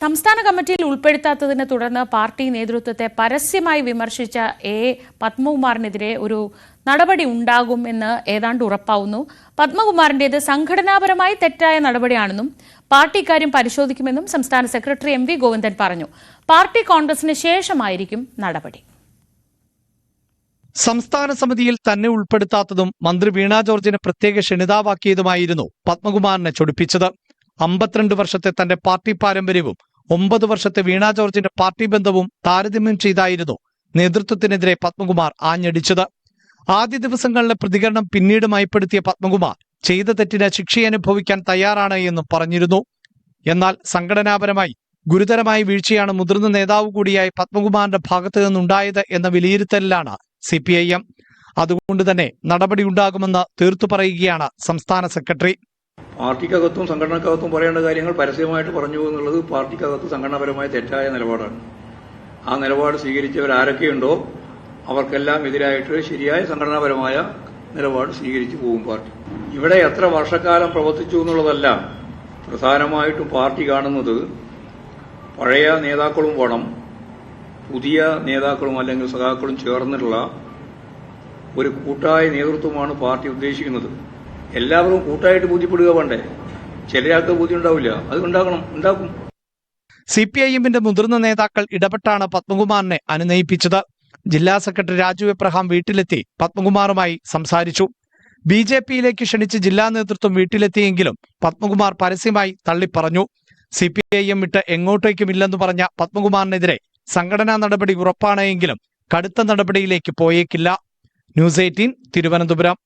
സംസ്ഥാന കമ്മിറ്റിയിൽ ഉൾപ്പെടുത്താത്തതിനെ തുടർന്ന് പാർട്ടി നേതൃത്വത്തെ പരസ്യമായി വിമർശിച്ച പത്മകുമാറിനെതിരെ ഒരു നടപടി ഉണ്ടാകുമെന്ന് ഏതാണ്ട് ഉറപ്പാവുന്നു. പത്മകുമാറിന്റേത് സംഘടനാപരമായി തെറ്റായ നടപടിയാണെന്നും പാർട്ടി കാര്യം പരിശോധിക്കുമെന്നും സംസ്ഥാന സെക്രട്ടറി എം വി ഗോവിന്ദൻ പറഞ്ഞു. പാർട്ടി കോൺഗ്രസിന് ശേഷമായിരിക്കും നടപടി. സംസ്ഥാന സമിതിയിൽ തന്നെ ഉൾപ്പെടുത്താത്തതും മന്ത്രി വീണ ജോർജിനെ പ്രത്യേക ക്ഷണിതാവാക്കിയതുമായിരുന്നു പത്മകുമാറിനെ ചൊടിപ്പിച്ചത്. 52 വർഷത്തെ തന്റെ പാർട്ടി പാരമ്പര്യവും 9 വർഷത്തെ വീണ ജോർജിന്റെ പാർട്ടി ബന്ധവും താരതമ്യം ചെയ്തായിരുന്നു നേതൃത്വത്തിനെതിരെ പത്മകുമാർ ആഞ്ഞടിച്ചത്. ആദ്യ ദിവസങ്ങളിലെ പ്രതികരണം പിന്നീട് മയപ്പെടുത്തിയ പത്മകുമാർ ചെയ്ത തെറ്റിന് ശിക്ഷയനുഭവിക്കാൻ തയ്യാറാണ് എന്നും പറഞ്ഞിരുന്നു. എന്നാൽ സംഘടനാപരമായി ഗുരുതരമായ വീഴ്ചയാണ് മുതിർന്ന നേതാവ് കൂടിയായ പത്മകുമാറിന്റെ ഭാഗത്തു നിന്നുണ്ടായത് എന്ന വിലയിരുത്തലിലാണ് CPIM. അതുകൊണ്ട് തന്നെ നടപടിയുണ്ടാകുമെന്ന് തീർത്തു പറയുകയാണ് സംസ്ഥാന സെക്രട്ടറി. പാർട്ടിക്കകത്തും സംഘടനക്കകത്തും പറയേണ്ട കാര്യങ്ങൾ പരസ്യമായിട്ട് പറഞ്ഞു എന്നുള്ളത് പാർട്ടിക്കകത്ത് സംഘടനാപരമായ തെറ്റായ നിലപാടാണ്. ആ നിലപാട് സ്വീകരിച്ചവരാരൊക്കെയുണ്ടോ അവർക്കെല്ലാം എതിരായിട്ട് ശരിയായ സംഘടനാപരമായ നിലപാട് സ്വീകരിച്ചു പോകും പാർട്ടി. ഇവിടെ എത്ര വർഷക്കാലം പ്രവർത്തിച്ചു എന്നുള്ളതല്ല പ്രധാനമായിട്ടും പാർട്ടി കാണുന്നത്. പഴയ നേതാക്കളും വേണം, പുതിയ നേതാക്കളും അല്ലെങ്കിൽ സഖാക്കളും ചേർന്നിട്ടുള്ള ഒരു കൂട്ടായ നേതൃത്വമാണ് പാർട്ടി ഉദ്ദേശിക്കുന്നത്. എല്ലാവരും കൂട്ടായിട്ട് ബോധ്യപ്പെടുക വേണ്ടേ? ചിലയാൾക്ക് ബോധ്യം ഉണ്ടാവില്ല, അത് ഉണ്ടാക്കും. CPIMന്റെ മുതിർന്ന നേതാക്കൾ ഇടപെട്ടാണ് പത്മകുമാറിനെ അനുനയിപ്പിച്ചത്. ജില്ലാ സെക്രട്ടറി രാജു എബ്രഹാം വീട്ടിലെത്തി പത്മകുമാറുമായി സംസാരിച്ചു. BJPയിലേക്ക് ക്ഷണിച്ച് ജില്ലാ നേതൃത്വം വീട്ടിലെത്തിയെങ്കിലും പത്മകുമാർ പരസ്യമായി തള്ളിപ്പറഞ്ഞു. CPIM വിട്ട് എങ്ങോട്ടേക്കുമില്ലെന്ന് പറഞ്ഞ പത്മകുമാറിനെതിരെ സംഘടനാ നടപടി ഉറപ്പാണ് എങ്കിലും കടുത്ത നടപടിയിലേക്ക് പോയേക്കില്ല. News 18 തിരുവനന്തപുരം.